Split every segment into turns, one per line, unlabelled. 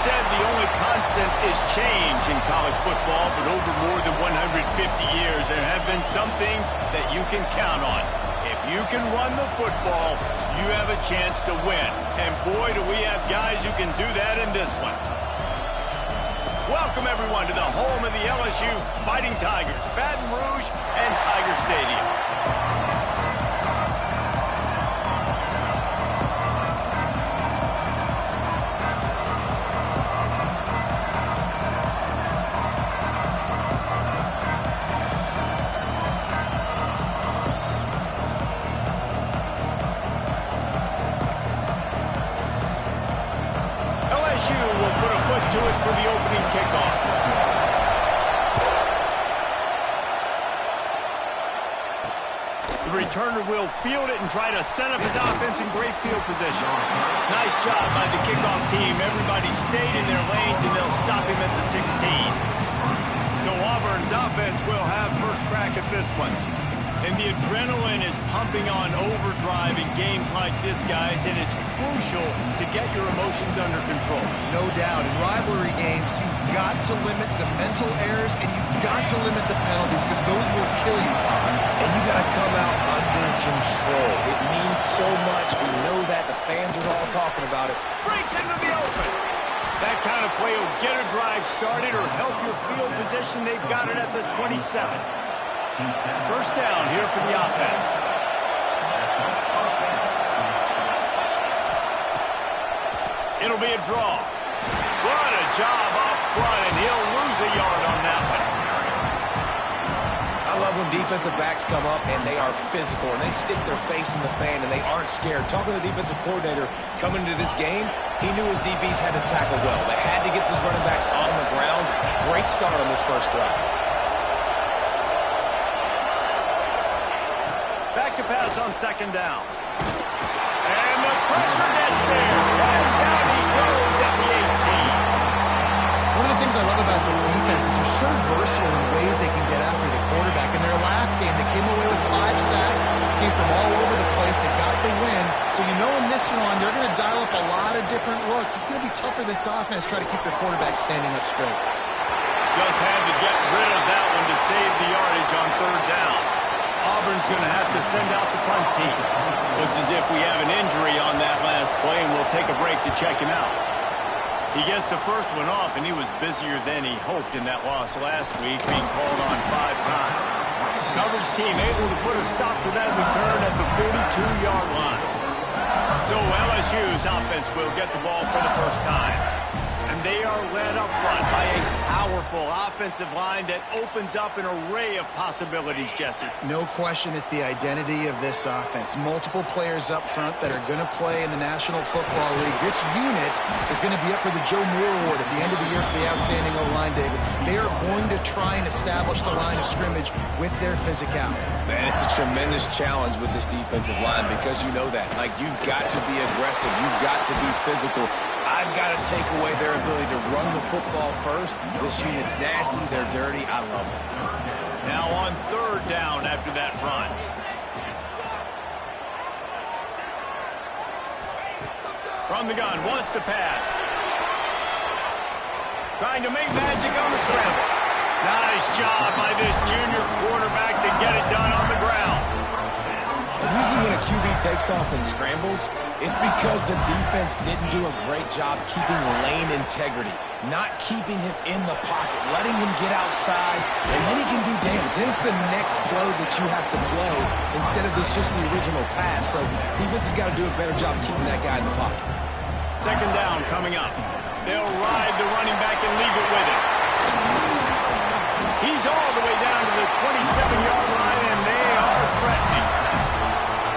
said the only constant is change in college football, but over more than 150 years, there have been some things that you can count on. If you can run the football, you have a chance to win. And boy, do we have guys who can do that in this one. Welcome, everyone, to the home of the LSU Fighting Tigers, Baton Rouge and Tiger Stadium. LSU will put a foot to it for the opening kickoff. The returner will field it and try to set up his offense in great field position. Nice job by the kickoff team. Everybody stayed in their lanes, and they'll stop him at the 16. So Auburn's offense will have first crack at this one. And the adrenaline is pumping on overdrive in games like this, guys, and it's crucial to get your emotions under control.
No doubt. In rivalry games, you've got to limit the mental errors, and you've got to limit the penalties, because those will kill you, Bob.
And you got to come out under control. It means so much. We know that. The fans are all talking about it.
Breaks into the open. That kind of play will get a drive started or help your field position. They've got it at the 27. First down here for the offense. It'll be a draw. What a job up front, and he'll lose a yard on that one.
I love when defensive backs come up and they are physical and they stick their face in the fan and they aren't scared. Talking to the defensive coordinator coming into this game, he knew his DBs had to tackle well. They had to get these running backs on the ground. Great start on this first drive.
Back to pass on second down. And the pressure gets there. And down he goes at the 18.
One of the things I love about this defense is they're so versatile in ways they can get after the quarterback. In their last game, they came away with 5 sacks, came from all over the place. They got the win. So you know in this one, they're going to dial up a lot of different looks. It's going to be tough for this offense to try to keep their quarterback standing up straight.
Just had to get rid of that one to save the yardage on third down. Auburn's going to have to send out the punt team. Looks as if we have an injury on that last play, and we'll take a break to check him out. He gets the first one off, and he was busier than he hoped in that loss last week, being called on 5 times. Coverage team able to put a stop to that return at the 42-yard line. So LSU's offense will get the ball for the first time. And they are led up front by a powerful offensive line that opens up an array of possibilities, Jesse.
No question it's the identity of this offense. Multiple players up front that are going to play in the National Football League. This unit is going to be up for the Joe Moore Award at the end of the year for the outstanding O-line, David. They are going to try and establish the line of scrimmage with their physicality.
Man, it's a tremendous challenge with this defensive line because you know that. Like, you've got to be aggressive. You've got to be physical. I've got to take away their ability to run the football first. This unit's nasty. They're dirty. I love them.
Now on third down after that run. From the gun, wants to pass. Trying to make magic on the scramble. Nice job by this junior quarterback to get it done on the ground.
Usually when a QB takes off and scrambles, it's because the defense didn't do a great job keeping lane integrity, not keeping him in the pocket, letting him get outside, and then he can do damage. Then it's the next play that you have to play instead of this just the original pass. So defense has got to do a better job keeping that guy in the pocket.
Second down coming up. They'll ride the running back and leave it with him. He's all the way down to the 27-yard line, and they are threatening.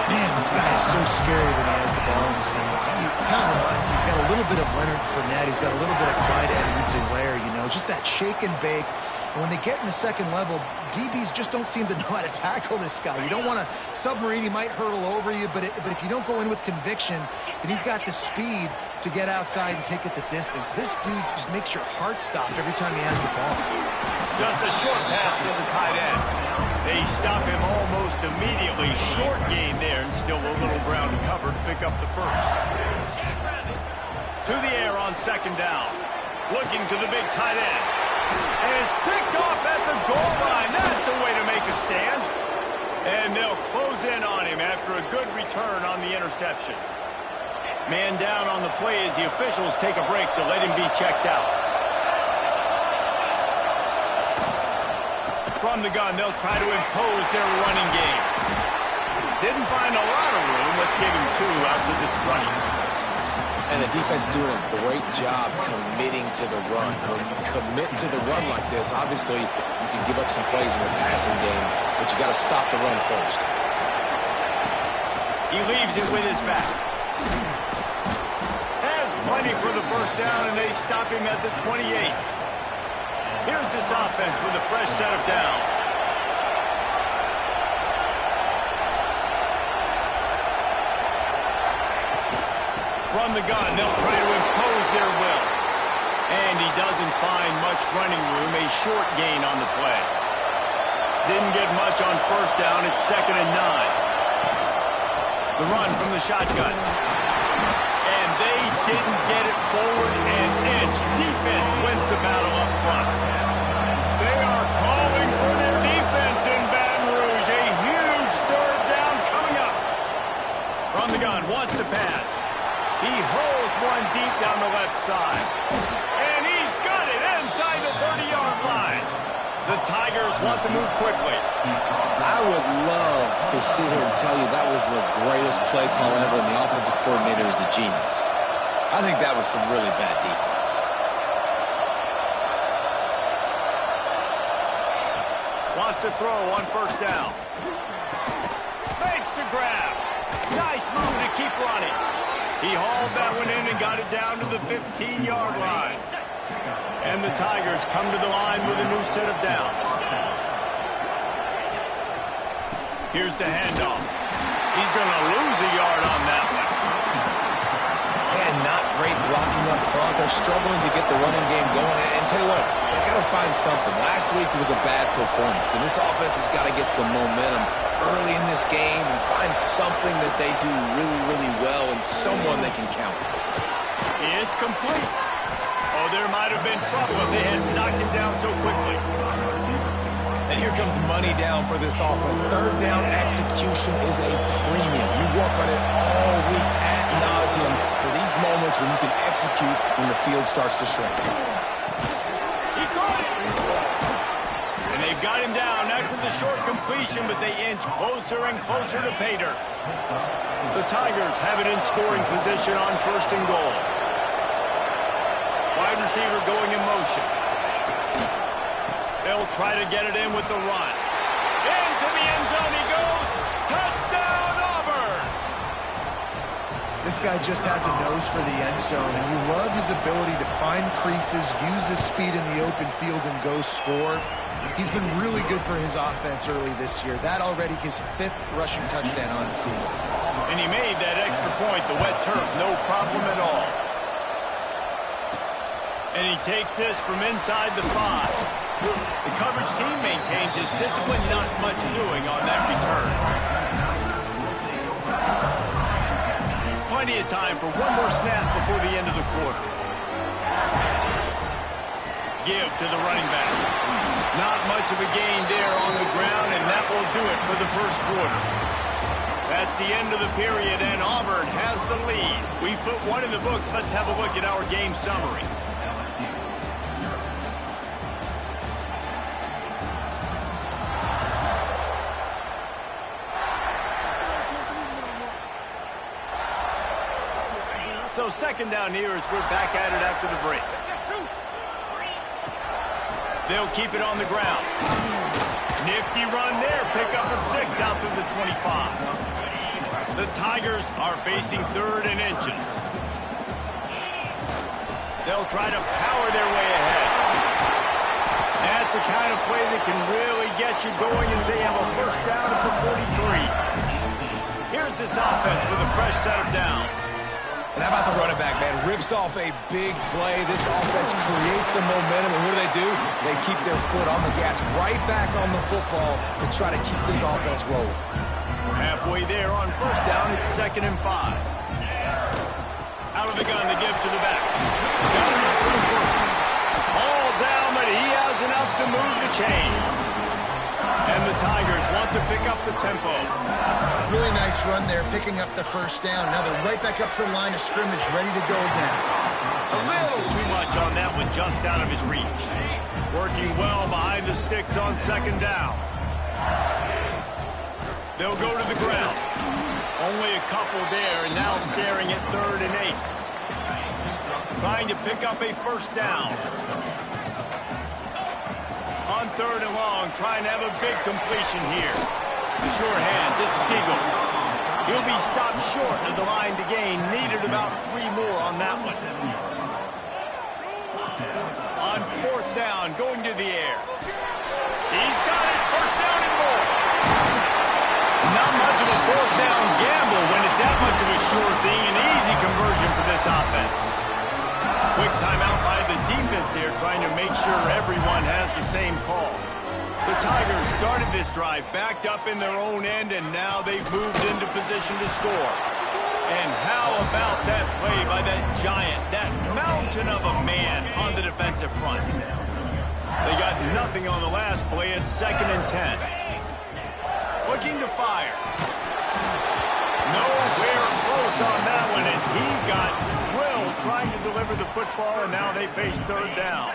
Man, this guy is so scary when he has the ball in his hands. He kind of reminds me, he's got a little bit of Leonard Fournette. He's got a little bit of Clyde Edwards-Helaire, you know, just that shake and bake. And when they get in the second level, DBs just don't seem to know how to tackle this guy. You don't want to submarine. He might hurtle over you, but if you don't go in with conviction, then he's got the speed to get outside and take it the distance. This dude just makes your heart stop every time he has the ball.
Just a short pass to the tight end. They stop him almost immediately. Short gain there, and still a little ground to cover to pick up the first. To the air on second down. Looking to the big tight end. And is picked off at the goal line. That's a way to make a stand. And they'll close in on him after a good return on the interception. Man down on the play as the officials take a break to let him be checked out. From the gun, they'll try to impose their running game. Didn't find a lot of room. Let's give him 2 out to the 20.
And the defense doing a great job committing to the run. When you commit to the run like this, obviously you can give up some plays in the passing game, but you got to stop the run first.
He leaves it with his back. Has plenty for the first down, and they stop him at the 28. Here's this offense with a fresh set of downs. From the gun, they'll try to impose their will. And he doesn't find much running room, a short gain on the play. Didn't get much on first down, it's 2nd and 9. The run from the shotgun. And they didn't get it forward an inch. Defense wins the battle up front. They are calling for their defense in Baton Rouge. A huge 3rd down coming up. From the gun, wants to pass. He hurls one deep down the left side. And he's got it inside the 30-yard line. The Tigers want to move quickly.
I would love to sit here and tell you that was the greatest play call ever and the offensive coordinator is a genius. I think that was some really bad defense.
Wants to throw on first down. Makes the grab. Nice move to keep running. He hauled that one in and got it down to the 15-yard line. And the Tigers come to the line with a new set of downs. Here's the handoff. He's going to lose a yard on that one.
And not great blocking up front. They're struggling to get the running game going. And tell you what, they got to find something. Last week was a bad performance, and this offense has got to get some momentum early in this game and find something that they do really, really well and someone they can count.
It's complete. Oh, there might have been trouble if they had knocked him down so quickly.
And here comes money down for this offense. 3rd down execution is a premium. You work on it all week ad nauseum for these moments when you can execute when the field starts to shrink.
He caught it. And they've got him down after the short completion, but they inch closer and closer to pay dirt. The Tigers have it in scoring position on 1st and goal. Wide receiver going in motion. They'll try to get it in with the run. Into the end zone he goes. Touchdown, Auburn!
This guy just has a nose for the end zone, and you love his ability to find creases, use his speed in the open field, and go score. He's been really good for his offense early this year. That already his 5th rushing touchdown on the season.
And he made that extra point, the wet turf, no problem at all. And he takes this from inside the 5. The coverage team maintains his discipline, not much doing on that return. Plenty of time for one more snap before the end of the quarter. Give to the running back. Not much of a gain there on the ground, and that will do it for the first quarter. That's the end of the period, and Auburn has the lead. We've put one in the books. Let's have a look at our game summary. So 2nd down here as we're back at it after the break. They'll keep it on the ground. Nifty run there. Pickup of 6 out to the 25. The Tigers are facing 3rd and inches. They'll try to power their way ahead. That's the kind of play that can really get you going as they have a first down at the 43. Here's this offense with a fresh set of downs.
And how about the running back, man? Rips off a big play. This offense creates some momentum, and what do? They keep their foot on the gas right back on the football to try to keep this offense rolling.
Halfway there on first down, it's 2nd and 5. Out of the gun to give to the back. Got him for the first. to move the chains. And the Tigers want to pick up the tempo.
Really nice run there, picking up the first down. Now they're right back up to the line of scrimmage, ready to go again.
A little too much on that one, just out of his reach. Working well behind the sticks on second down. They'll go to the ground. Only a couple there, and now staring at 3rd and 8. Trying to pick up a first down. On 3rd and long, trying to have a big completion here. The sure hands, it's Siegel. He'll be stopped short of the line to gain. Needed about 3 more on that one. On 4th down, going to the air. He's got it, first down and more. Not much of a 4th down gamble when it's that much of a sure thing. An easy conversion for this offense. Quick timeout by the defense here, trying to make sure everyone has the same call. The Tigers started this drive backed up in their own end, and now they've moved into position to score. And how about that play by that giant, that mountain of a man on the defensive front? They got nothing on the last play. It's 2nd and 10. Looking to fire. Nowhere close on that one as he got drilled trying to deliver the football, and now they face 3rd down.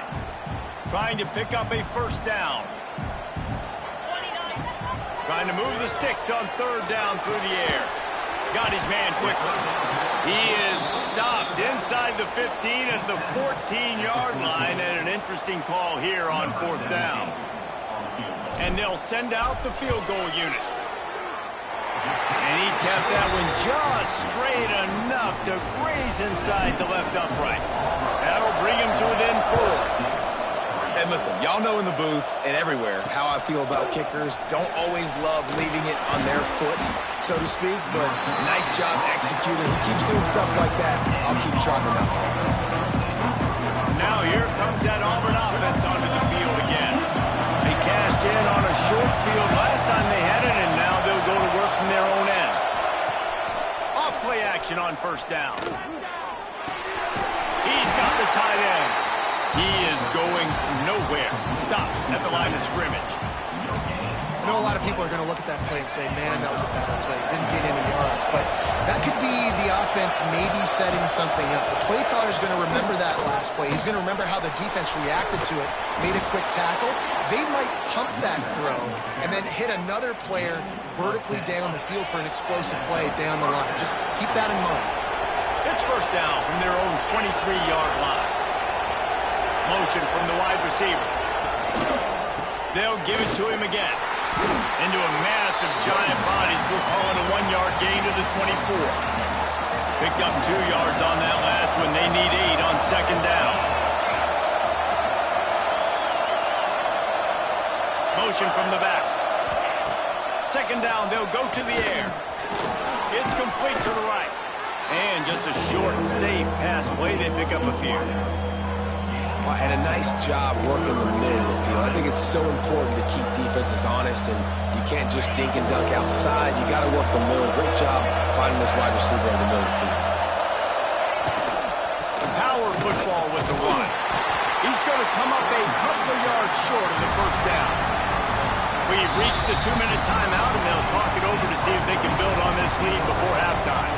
Trying to pick up a first down. Trying to move the sticks on 3rd down through the air. Got his man quickly. He is stopped inside the 15 at the 14-yard line, and an interesting call here on 4th down. And they'll send out the field goal unit. And he kept that one just straight enough to graze inside the left upright. That'll bring him to within 4.
And listen, y'all know in the booth and everywhere how I feel about kickers. Don't always love leaving it on their foot, so to speak, but nice job executing. He keeps doing stuff like that. I'll keep trotting out.
Now here comes that Auburn offense onto the field again. They cashed in on a short field last time they had it, and now they'll go to work from their own end. Off-play action on 1st down. He's got the tight end. He is going nowhere. Stop at the line of scrimmage.
I know a lot of people are going to look at that play and say, man, that was a bad play. It didn't gain any yards. But that could be the offense maybe setting something up. The play caller is going to remember that last play. He's going to remember how the defense reacted to it, made a quick tackle. They might pump that throw and then hit another player vertically down the field for an explosive play down the line. Just keep that in mind.
It's 1st down from their own 23-yard line. Motion from the wide receiver. They'll give it to him again. Into a mass of giant bodies. We're calling a 1-yard gain to the 24. Picked up 2 yards on that last one. They need 8 on 2nd down. Motion from the back. 2nd down, they'll go to the air. It's complete to the right. And just a short, safe pass play. They pick up a few.
And a nice job working the middle of the field. I think it's so important to keep defenses honest, and you can't just dink and dunk outside. You got to work the middle. Great job finding this wide receiver in the middle of the field.
Power football with the run. He's going to come up a couple of yards short of the 1st down. We've reached the 2-minute timeout, and they'll talk it over to see if they can build on this lead before halftime.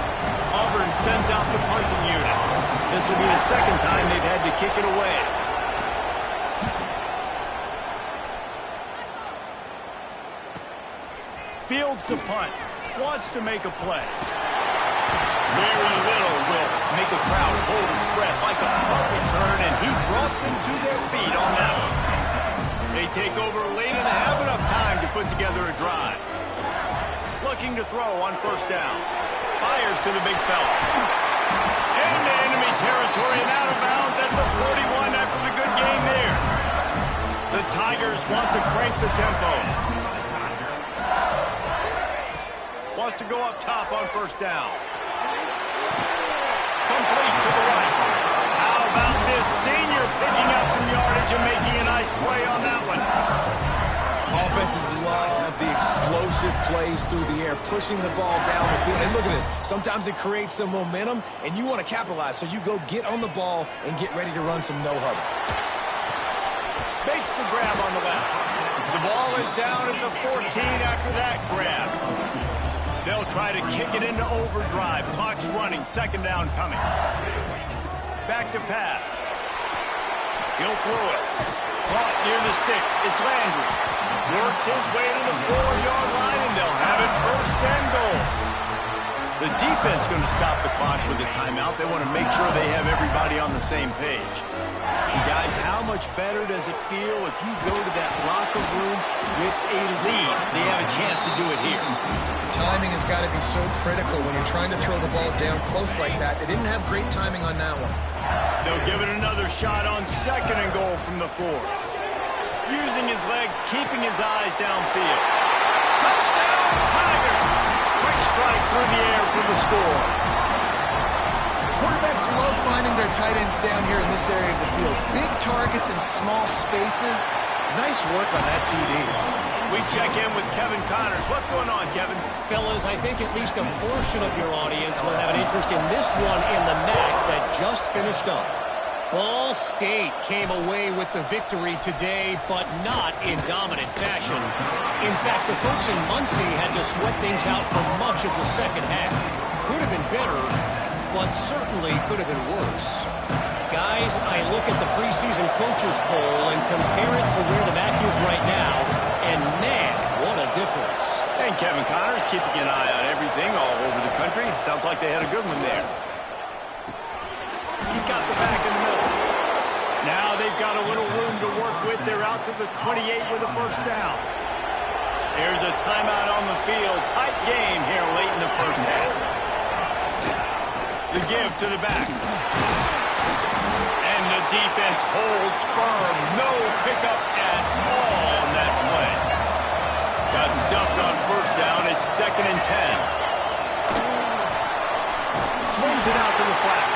Auburn sends out the punting unit. This will be the 2nd time they've had to kick it away. Fields the punt. Wants to make a play. Very little will make a crowd hold its breath like a punt return, and he brought them to their feet on that one. They take over late and have enough time to put together a drive. Looking to throw on 1st down. Fires to the big fella. Into enemy territory and out of bounds at the 41 after the good gain there. The Tigers want to crank the tempo. Wants to go up top on 1st down. Complete to the right. How about this senior picking up some yardage and making a nice play on that one?
Offenses love the explosive plays through the air, pushing the ball down the field. And look at this. Sometimes it creates some momentum, and you want to capitalize. So you go get on the ball and get ready to run some no-huddle.
Makes the grab on the left. The ball is down at the 14 after that grab. They'll try to kick it into overdrive. Clock's running. Second down coming. Back to pass. He'll throw it. Caught near the sticks. It's Landry. Works his way to the 4-yard line, and they'll have it first and goal. The defense going to stop the clock with a timeout. They want to make sure they have everybody on the same page. And guys, how much better does it feel if you go to that locker room with a lead? They have a chance to do it here.
Timing has got to be so critical when you're trying to throw the ball down close like that. They didn't have great timing on that one.
They'll give it another shot on second and goal from the 4. Using his legs, keeping his eyes downfield. Touchdown, Tigers! Quick strike through the air for the score.
Quarterbacks love finding their tight ends down here in this area of the field. Big targets in small spaces. Nice work on that TD.
We check in with Kevin Connors. What's going on, Kevin?
Fellas, I think at least a portion of your audience will have an interest in this one in the MAC that just finished up. Ball State came away with the victory today, but not in dominant fashion. In fact, the folks in Muncie had to sweat things out for much of the second half. Could have been better, but certainly could have been worse. Guys, I look at the preseason coaches poll and compare it to where the MAC is right now, and man, what a difference.
And Kevin Connors keeping an eye on everything all over the country. Sounds like they had a good one there. He's got the back in the middle. Now they've got a little room to work with. They're out to the 28 with a first down. There's a timeout on the field. Tight game here late in the first half. The give to the back. And the defense holds firm. No pickup at all on that play. Got stuffed on first down. It's 2nd and 10. Swings it out to the flat.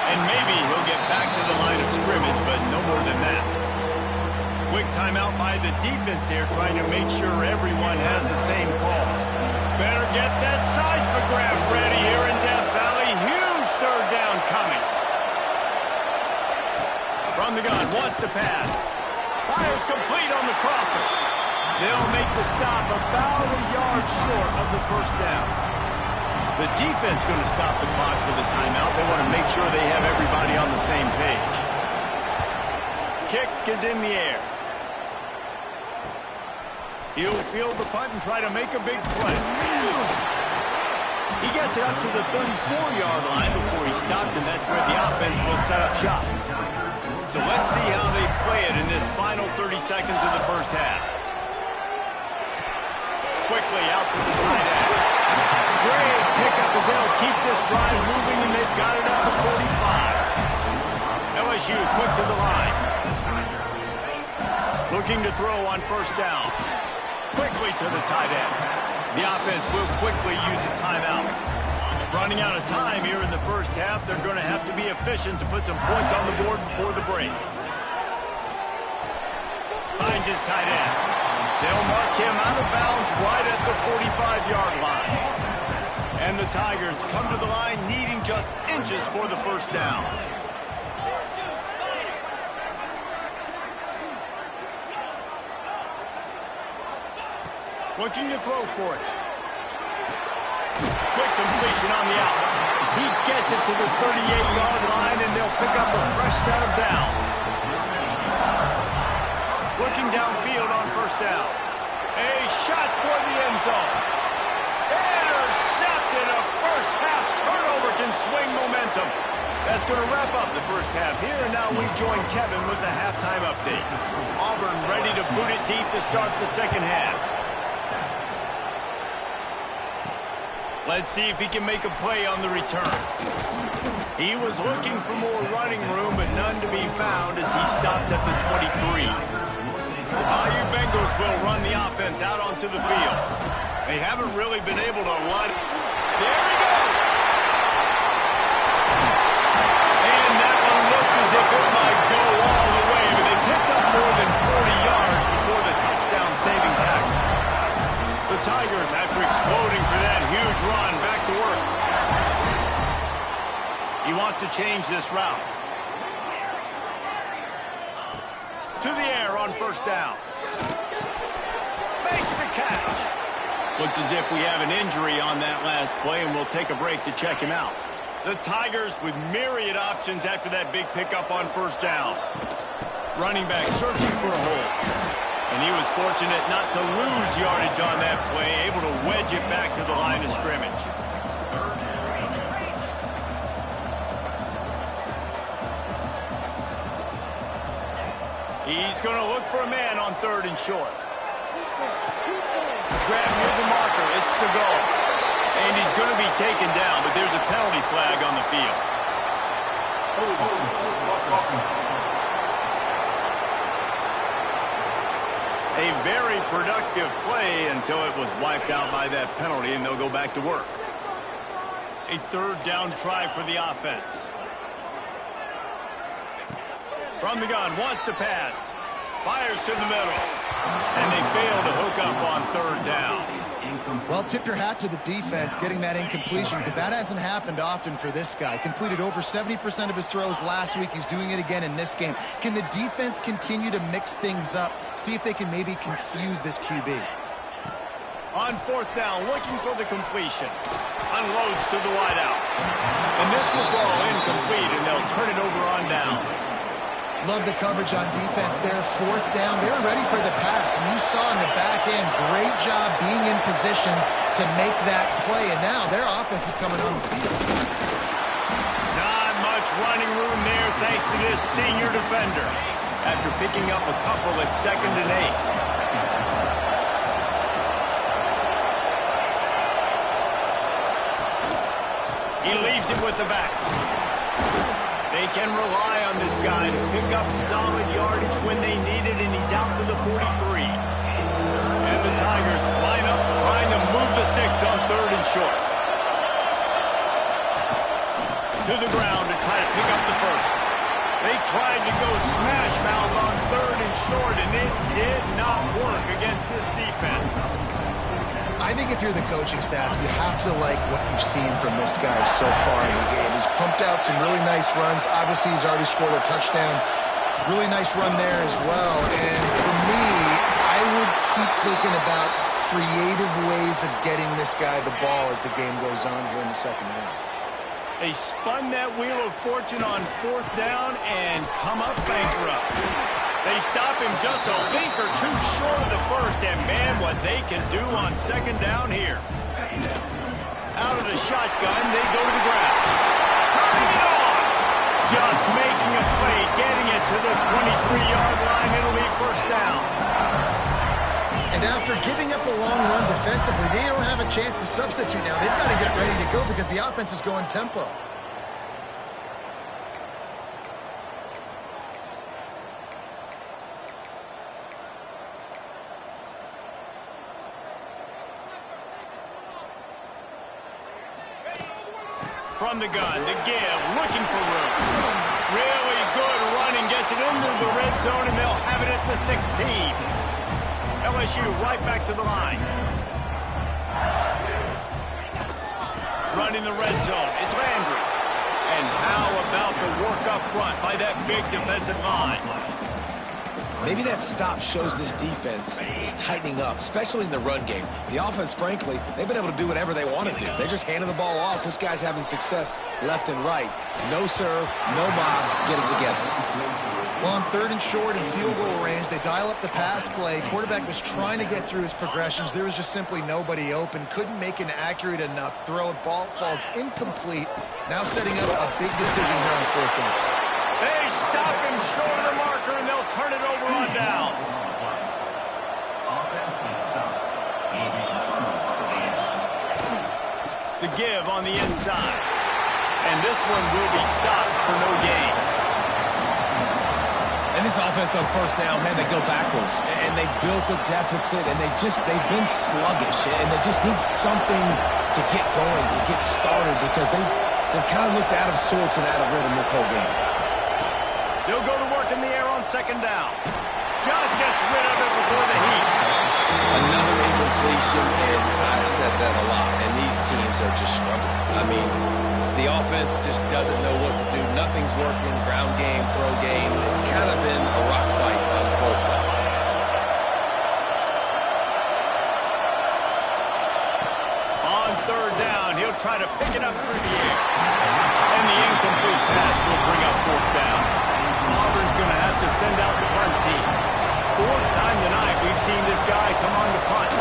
And maybe he'll get back to the line of scrimmage, but no more than that. Quick timeout by the defense there, trying to make sure everyone has the same call. Better get that seismograph ready here in Death Valley. Huge third down coming. From the gun, wants to pass. Fires complete on the crosser. They'll make the stop about a yard short of the first down. The defense going to stop the clock with a timeout. They want to make sure they have everybody on the same page. Kick is in the air. He'll field the punt and try to make a big play. He gets it up to the 34-yard line before he stopped, and that's where the offense will set up shop. So let's see how they play it in this final 30 seconds of the first half. Quickly out to the tight end. Great pickup as they'll keep this drive moving, and they've got it at the 45. LSU quick to the line. Looking to throw on first down. Quickly to the tight end. The offense will quickly use a timeout. Running out of time here in the first half, they're going to have to be efficient to put some points on the board before the break. Finds his tight end. They'll mark him out of bounds right at the 45-yard line. And the Tigers come to the line needing just inches for the first down. Looking to throw for it. Quick completion on the out. He gets it to the 38-yard line, and they'll pick up a fresh set of downs. Looking downfield on first down. A shot toward the end zone. Intercepted. A first half turnover can swing momentum. That's going to wrap up the first half here, and now we join Kevin with the halftime update. Auburn ready to boot it deep to start the second half. Let's see if he can make a play on the return. He was looking for more running room, but none to be found as he stopped at the 23. The Bayou Bengals will run the offense out onto the field. They haven't really been able to run. There he goes! And that one looked as if it might go all the way, but they picked up more than 40 yards before the touchdown-saving tackle. The Tigers, after exploding for that huge run, back to work. He wants to change this route. To the air on first down. Makes the catch. Looks as if we have an injury on that last play, and we'll take a break to check him out. The Tigers with myriad options after that big pickup on first down. Running back searching for a hole. And he was fortunate not to lose yardage on that play, able to wedge it back to the line of scrimmage. He's going to look for a man on third and short. Grab near the marker. It's Segal. And he's going to be taken down, but there's a penalty flag on the field. A very productive play until it was wiped out by that penalty, and they'll go back to work. A third down try for the offense. From the gun, wants to pass. Fires to the middle. And they fail to hook up on third down.
Well, tip your hat to the defense getting that incompletion, because that hasn't happened often for this guy. Completed over 70% of his throws last week. He's doing it again in this game. Can the defense continue to mix things up? See if they can maybe confuse this QB.
On fourth down, looking for the completion. Unloads to the wideout. And this will fall incomplete, and they'll turn it over on downs.
Love the coverage on defense there. Fourth down, they're ready for the pass. And you saw in the back end, great job being in position to make that play. And now their offense is coming on the field.
Not much running room there thanks to this senior defender. After picking up a couple at 2nd and 8. He leaves it with the back. They can rely on this guy to pick up solid yardage when they need it, and he's out to the 43. And the Tigers line up trying to move the sticks on third and short. To the ground to try to pick up the first. They tried to go smash mouth on third and short, and it did not work against this defense.
I think if you're the coaching staff, you have to like what you've seen from this guy so far in the game. He's pumped out some really nice runs. Obviously, he's already scored a touchdown. Really nice run there as well. And for me, I would keep thinking about creative ways of getting this guy the ball as the game goes on here in the second half.
They spun that wheel of fortune on fourth down and come up bankrupt. They stop him just a link or two short of the first, and man, what they can do on second down here. Out of the shotgun, they go to the ground. Turning it on! Just making a play, getting it to the 23-yard line. It'll be first down.
And after giving up a long run defensively, they don't have a chance to substitute now. They've got to get ready to go because the offense is going tempo.
From the gun, the give, looking for room. Really good running, gets it into the red zone, and they'll have it at the 16. LSU right back to the line. Running the red zone, it's Landry. And how about the work up front by that big defensive line?
Maybe that stop shows this defense is tightening up, especially in the run game. The offense, frankly, they've been able to do whatever they want to do. They're just handing the ball off. This guy's having success left and right. No serve, no boss, get it together.
Well, on third and short and field goal range, they dial up the pass play. Quarterback was trying to get through his progressions. There was just simply nobody open. Couldn't make an accurate enough throw. Ball falls incomplete. Now setting up a big decision here on fourth down.
They stop him short of the marker, and they'll turn it over on downs. The give on the inside. And this one will be stopped for no gain.
And this offense on first down, man, they go backwards. And they built a deficit, and they've been sluggish. And they just need something to get going, to get started, because they've kind of looked out of sorts and out of rhythm this whole game.
They'll go to work in the air on second down. Just gets rid of it before the heat.
Another incompletion, and I've said that a lot, and these teams are just struggling. I mean, the offense just doesn't know what to do. Nothing's working, ground game, throw game. It's kind of been a rock fight
They'll try to pick it up through the air. And the incomplete pass will bring up fourth down. Auburn's going to have to send out the punt team. Fourth time tonight we've seen this guy come on to punt.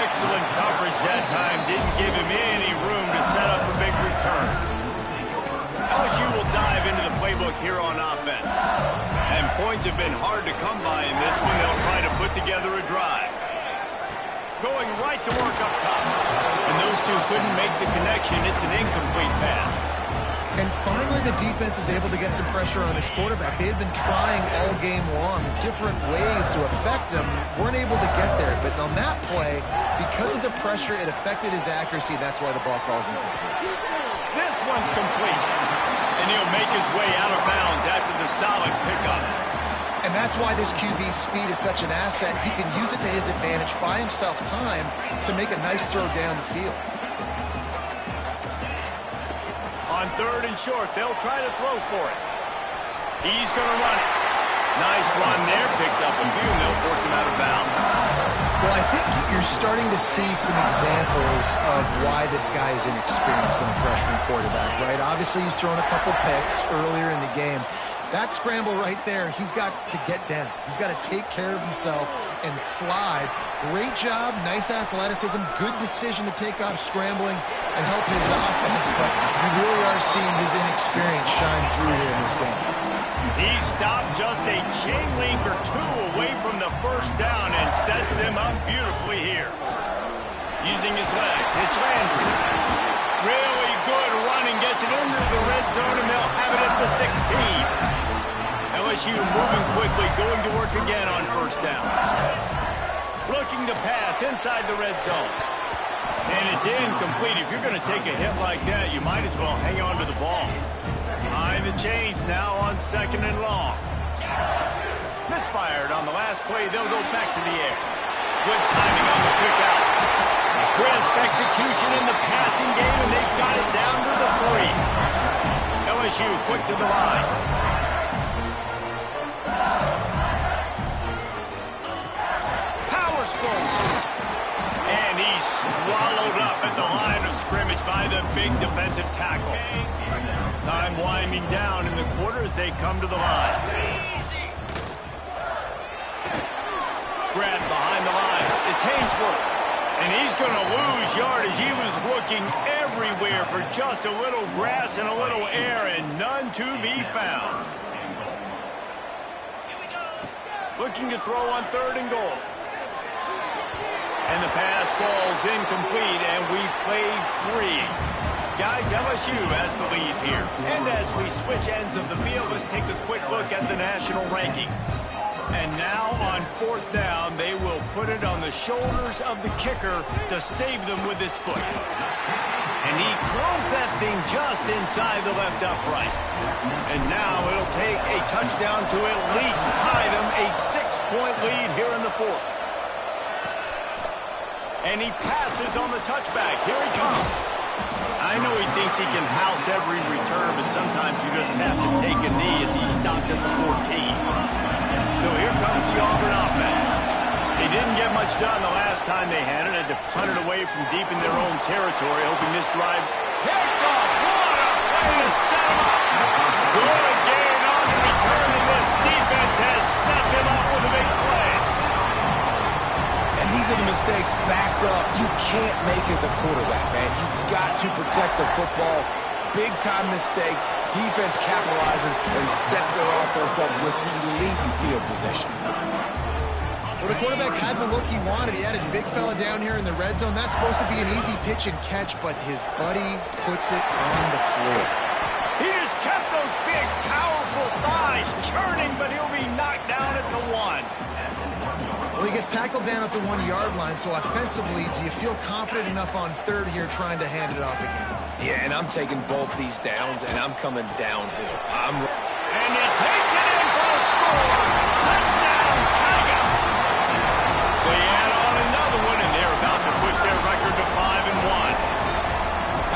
Excellent coverage that time. Didn't give him any room to set up a big return. LSU will dive into the playbook here on offense. And points have been hard to come by in this one. They'll try to put together a drive. Going right to work up top. And those two couldn't make the connection. It's an incomplete pass.
And finally, the defense is able to get some pressure on this quarterback. They had been trying all game long different ways to affect him. Weren't able to get there. But on that play, because of the pressure, it affected his accuracy. And that's why the ball falls incomplete.
This one's complete. And he'll make his way out of bounds after the solid pickup.
And that's why this QB's speed is such an asset. He can use it to his advantage, buy himself time to make a nice throw down the field.
On third and short, they'll try to throw for it. He's going to run it. Nice run there. Picks up a few, and they'll force him out of bounds.
Well, I think you're starting to see some examples of why this guy is inexperienced in a freshman quarterback, right? Obviously, he's thrown a couple picks earlier in the game. That scramble right there, he's got to get down. He's got to take care of himself and slide. Great job, nice athleticism, good decision to take off scrambling and help his offense, but you really are seeing his inexperience shine through here in this game.
He stopped just a chain link or two away from the first down and sets them up beautifully here. Using his legs, it's Landry. Really good running, gets it into the red zone, and they'll have it at the 16. LSU moving quickly, going to work again on first down. Looking to pass inside the red zone. And it's incomplete. If you're going to take a hit like that, you might as well hang on to the ball. Behind the chains now on second and long. Misfired on the last play. They'll go back to the air. Good timing on the quick out. Crisp execution in the passing game, and they've got it down to the 3. LSU quick to the line. Powers full. And he's swallowed up at the line of scrimmage by the big defensive tackle. Time winding down in the quarter as they come to the line. Grab behind the line. It's Hainsworth. And he's going to lose yardage. He was looking everywhere for just a little grass and a little air, and none to be found. Looking to throw on third and goal. And the pass falls incomplete, and we've played 3. Guys, LSU has the lead here. And as we switch ends of the field, let's take a quick look at the national rankings. And now on fourth down, they will put it on the shoulders of the kicker to save them with his foot. And he closed that thing just inside the left upright. And now it'll take a touchdown to at least tie them a 6-point lead here in the fourth. And he passes on the touchback. Here he comes. I know he thinks he can house every return, but sometimes you just have to take a knee as he stopped at the 14. So here comes the Auburn offense. They didn't get much done the last time they had it. Had to punt it away from deep in their own territory, hoping this drive... Kickoff! What a way to set them up! Good gain on the return, and this defense has set them up with a big play.
And these are the mistakes backed up you can't make as a quarterback, man. You've got to protect the football. Big-time mistake. Defense capitalizes and sets their offense up with elite field position.
Well, the quarterback had the look he wanted. He had his big fella down here in the red zone. That's supposed to be an easy pitch and catch, but his buddy puts it on the floor.
He just kept those big, powerful thighs churning, but he'll be knocked down at the 1.
Well, he gets tackled down at the 1-yard line, so offensively, do you feel confident enough on third here trying to hand it off again?
Yeah, and I'm taking both these downs, and I'm coming downhill.
And he takes it in for a score. Touchdown, Tigers. They add on another one, and they're about to push their record to 5-1.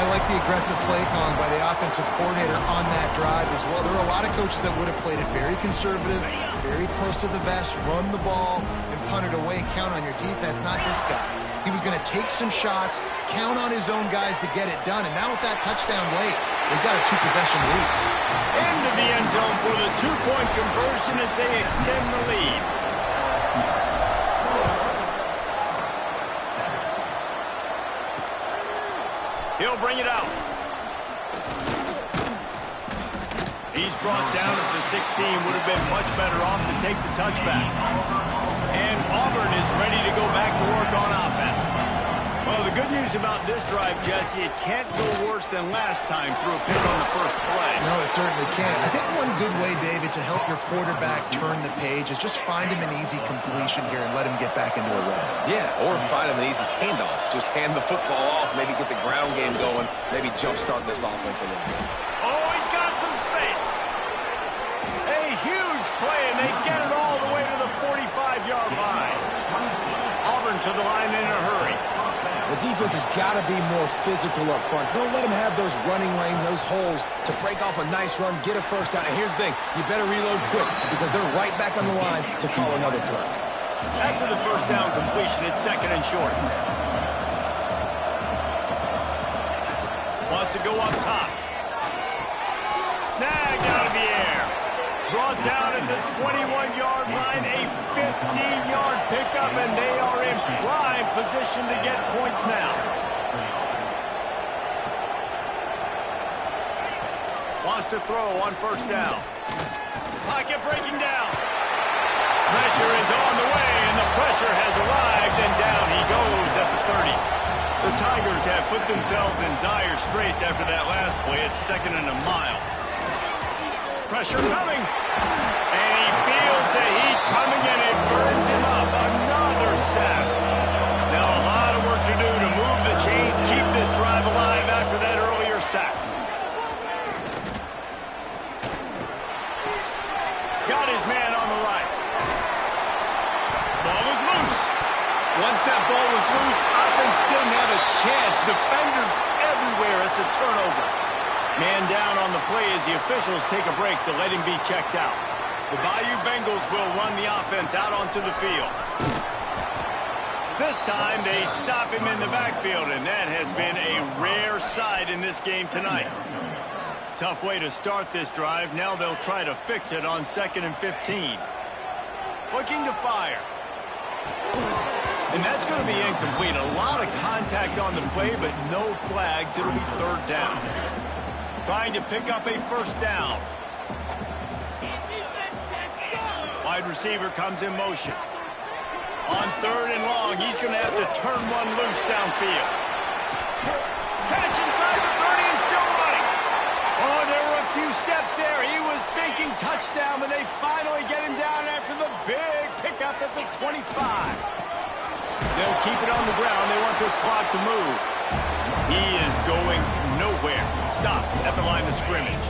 I like the aggressive play calling by the offensive coordinator on that drive as well. There are a lot of coaches that would have played it very conservative, very close to the vest, run the ball, and punt it away. Count on your defense, not this guy. He was going to take some shots, count on his own guys to get it done. And now with that touchdown late, they've got a 2-possession lead.
Into the end zone for the 2-point conversion as they extend the lead. He'll bring it out. He's brought down at the 16. Would have been much better off to take the touchback. And Auburn is ready to go back to work on offense. Well, the good news about this drive, Jesse, it can't go worse than last time through a pick on the first play.
No, it certainly can't. I think one good way, David, to help your quarterback turn the page is just find him an easy completion here and let him get back into a rhythm.
Yeah, or find him an easy handoff. Just hand the football off, maybe get the ground game going, maybe jumpstart this offense a little bit.
Oh, he's got some space. A huge play, and they get it all the way to the 45-yard line. Auburn to the line in a hurry.
The defense has got to be more physical up front. Don't let them have those running lanes, those holes to break off a nice run, get a first down. And here's the thing, you better reload quick because they're right back on the line to call another play.
After the first down completion, it's second and short. Wants to go up top. Snagged out of the air. Brought down at the 21-yard line, a 15-yard pickup, and they are in prime position to get points now. Wants to throw on first down. Pocket breaking down. Pressure is on the way, and the pressure has arrived, and down he goes at the 30. The Tigers have put themselves in dire straits after that last play. It's second and a mile. Pressure coming. And he feels the heat coming, and it burns him up. Another sack. Now a lot of work to do to move the chains, keep this drive alive after that earlier sack. Got his man on the right. Ball was loose. Once that ball was loose, offense didn't have a chance. Defenders everywhere. It's a turnover. Man down on the play as the officials take a break to let him be checked out. The Bayou Bengals will run the offense out onto the field. This time they stop him in the backfield, and that has been a rare sight in this game tonight. Tough way to start this drive. Now they'll try to fix it on 2nd and 15. Looking to fire. And that's going to be incomplete. A lot of contact on the play, but no flags. It'll be third down. Trying to pick up a first down. Wide receiver comes in motion. On 3rd and long, he's going to have to turn one loose downfield. Catch inside the 30 and still running. Oh, there were a few steps there. He was thinking touchdown, but they finally get him down after the big pickup at the 25. They'll keep it on the ground. They want this clock to move. He is going nowhere. Stop at the line of scrimmage.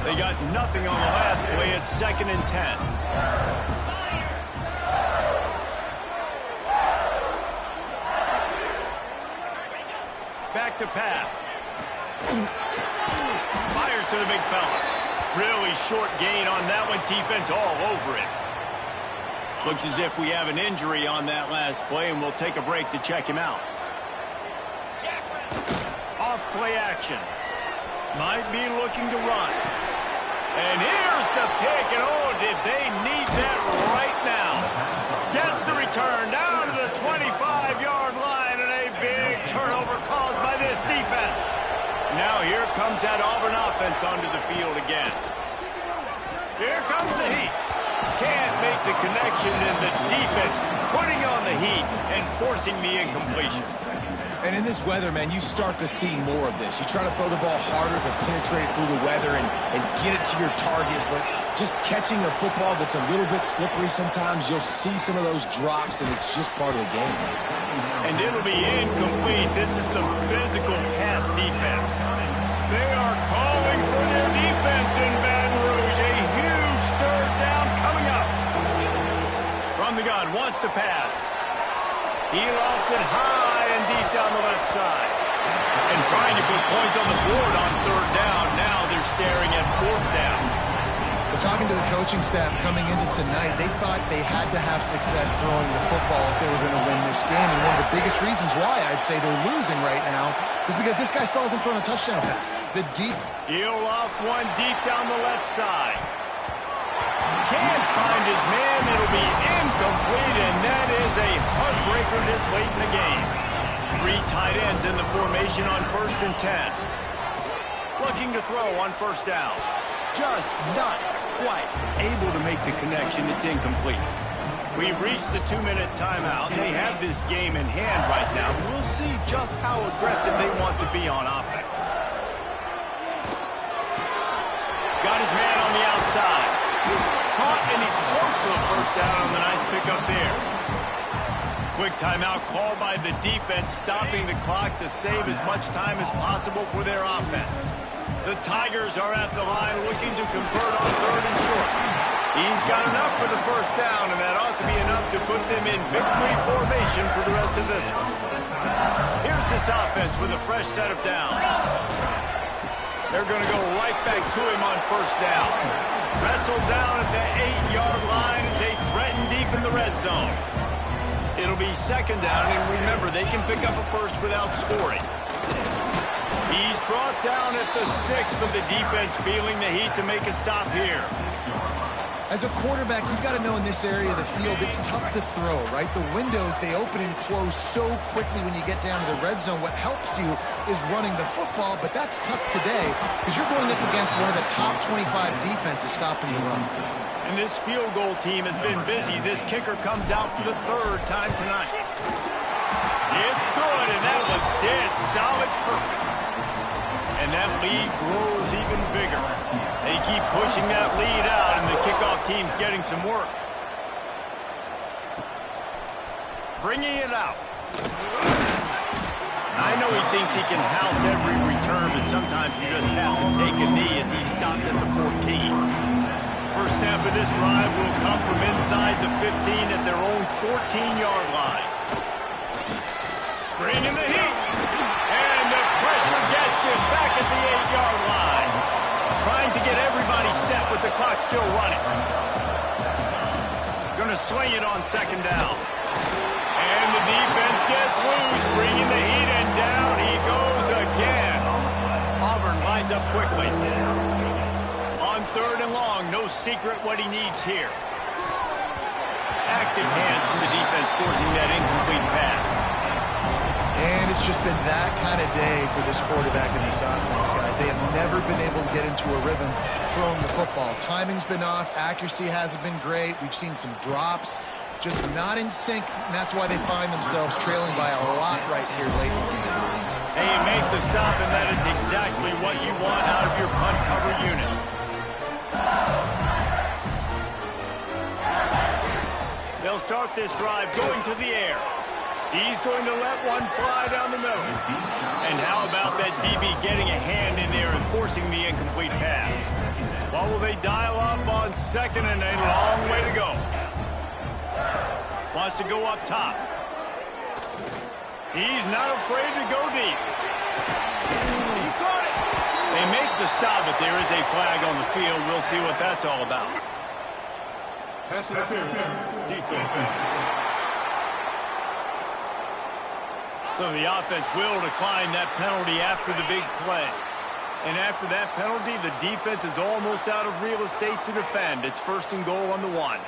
They got nothing on the last play. It's 2nd and 10. Back to pass. Fires to the big fella. Really short gain on that one. Defense all over it. Looks as if we have an injury on that last play, and we'll take a break to check him out. Off play action. Might be looking to run. And here's the pick, and oh, did they need that right now. Gets the return down to the 25-yard line, and a big turnover caused by this defense. Now here comes that Auburn offense onto the field again. Here comes the heat. Can't make the connection, and the defense putting on the heat and forcing the incompletion.
And in this weather, man, you start to see more of this. You try to throw the ball harder to penetrate it through the weather and get it to your target, but just catching a football that's a little bit slippery sometimes, you'll see some of those drops, and it's just part of the game.
And it'll be incomplete. This is some physical pass defense. They are calling for their defense in Baton Rouge. A huge third down coming up. From the gun, wants to pass. He lofts it high and deep down the left side. And trying to put points on the board on third down. Now they're staring at fourth down.
But
talking to the coaching staff coming into tonight, they thought they had to have success throwing the football if they were going to win this game. And one of the biggest reasons why I'd say they're losing right now is because this guy still hasn't thrown a touchdown pass. The deep...
He'll off one deep down the left side. Can't find his man. It'll be incomplete, and that is a heartbreaker this late in the game. 3 tight ends in the formation on 1st and 10. Looking to throw on 1st down. Just not quite able to make the connection. It's incomplete. We've reached the 2-minute timeout, and they have this game in hand right now. We'll see just how aggressive they want to be on offense. Got his man on the outside. Caught, and he's close to a 1st down on the nice pickup there. Quick timeout called by the defense, stopping the clock to save as much time as possible for their offense. The Tigers are at the line looking to convert on 3rd and short. He's got enough for the 1st down, and that ought to be enough to put them in victory formation for the rest of this one. Here's this offense with a fresh set of downs. They're going to go right back to him on 1st down. Wrestled down at the 8-yard line as they threaten deep in the red zone. It'll be 2nd down, and remember, they can pick up a 1st without scoring. He's brought down at the 6, but the defense feeling the heat to make a stop here.
As a quarterback, you've got to know in this area of the field, it's tough to throw, right? The windows, they open and close so quickly when you get down to the red zone. What helps you is running the football, but that's tough today because you're going up against one of the top 25 defenses stopping the run.
And this field goal team has been busy. This kicker comes out for the 3rd time tonight. It's good, and that was dead solid perfect. And that lead grows even bigger. They keep pushing that lead out, and the kickoff team's getting some work. Bringing it out. I know he thinks he can house every return, but sometimes you just have to take a knee as he stopped at the 14. First snap of this drive will come from inside the 15 at their own 14-yard line. Bringing the heat. And the pressure gets him back at the 8-yard line. Trying to get everybody set with the clock still running. Going to swing it on 2nd down. And the defense gets loose, bringing the heat, and down he goes again. Auburn lines up quickly. On 3rd and long, no secret what he needs here. Active hands from the defense forcing that incomplete pass.
And it's just been that kind of day for this quarterback and this offense, guys. They have never been able to get into a rhythm throwing the football. Timing's been off. Accuracy hasn't been great. We've seen some drops. Just not in sync, and that's why they find themselves trailing by a lot right here late in the game.
They make the stop, and that is exactly what you want out of your punt cover unit. They'll start this drive going to the air. He's going to let one fly down the middle. And how about that DB getting a hand in there and forcing the incomplete pass? What will they dial up on 2nd and a long way to go? Wants to go up top. He's not afraid to go deep. He caught it. They make the stop, but there is a flag on the field. We'll see what that's all about.
Pass interference. Defense.
So the offense will decline that penalty after the big play. And after that penalty, the defense is almost out of real estate to defend. It's 1st and goal on the 1.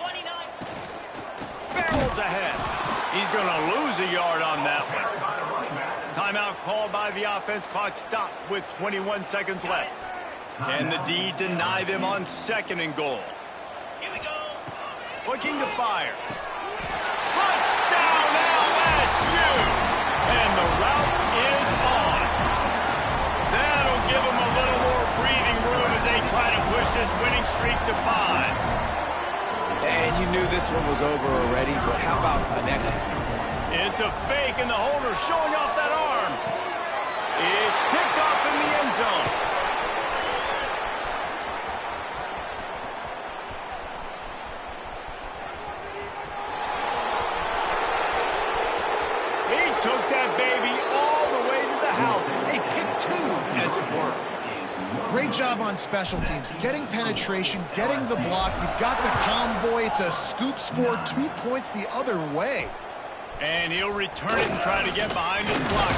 29.
Barrels ahead. He's going to lose a yard on that one. Timeout called by the offense. Clock stopped with 21 seconds left. Can the D deny them on 2nd and goal?
Here we go.
Looking to fire. Touchdown LSU! And the route is on. That'll give them a little more breathing room as they try to push this winning streak to 5.
And you knew this one was over already, but how about the next one?
It's a fake, and the holder showing off that arm. It's picked off in the end zone. Took that baby all the way to the house. A pick 2, as it were.
Great job on special teams, getting penetration, getting the block. You've got the convoy. It's a scoop score, 2 points the other way.
And he'll return it and try to get behind his block.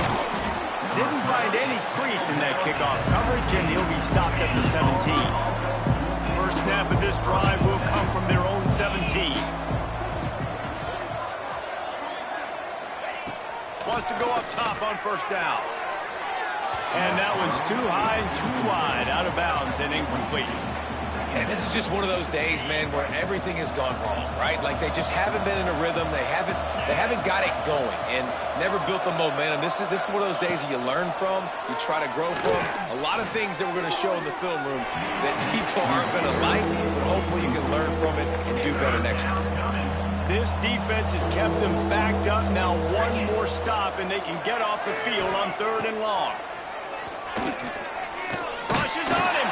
Didn't find any crease in that kickoff coverage, and he'll be stopped at the 17. First snap of this drive will come from their own 17. Wants to go up top on first down. And that one's too high and too wide, out of bounds and incomplete.
And this is just one of those days, man, where everything has gone wrong, right? Like they just haven't been in a rhythm. They haven't got it going and never built the momentum. This is one of those days that you learn from, you try to grow from. A lot of things that we're going to show in the film room that people aren't going to like, but hopefully you can learn from it and do better next time.
This defense has kept them backed up. Now one more stop, and they can get off the field on 3rd and long. Rushes on him.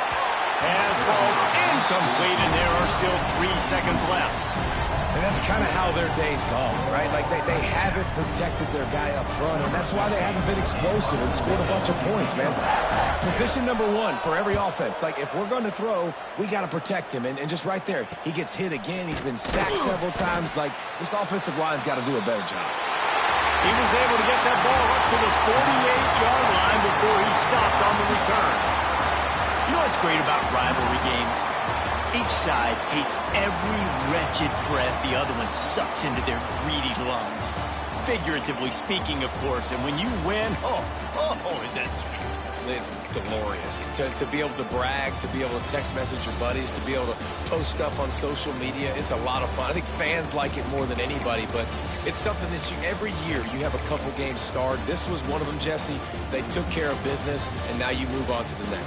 Pass falls incomplete, and there are still 3 seconds left.
And that's kind of how their day's gone, right? Like they haven't protected their guy up front, and that's why they haven't been explosive and scored a bunch of points, man. Position number 1 for every offense. Like, if we're going to throw, we got to protect him. And just right there, he gets hit again. He's been sacked several times. Like, this offensive line's got to do a better job.
He was able to get that ball up to the 48-yard line before he stopped on the return. You know what's great about rivalry games? Each side hates every wretched breath the other one sucks into their greedy lungs. Figuratively speaking, of course, and when you win, oh, is that sweet.
It's glorious to be able to brag, to be able to text message your buddies, to be able to post stuff on social media. It's a lot of fun. I think fans like it more than anybody, but it's something that every year you have a couple games starred. This was one of them, Jesse. They took care of business, and now you move on to the next.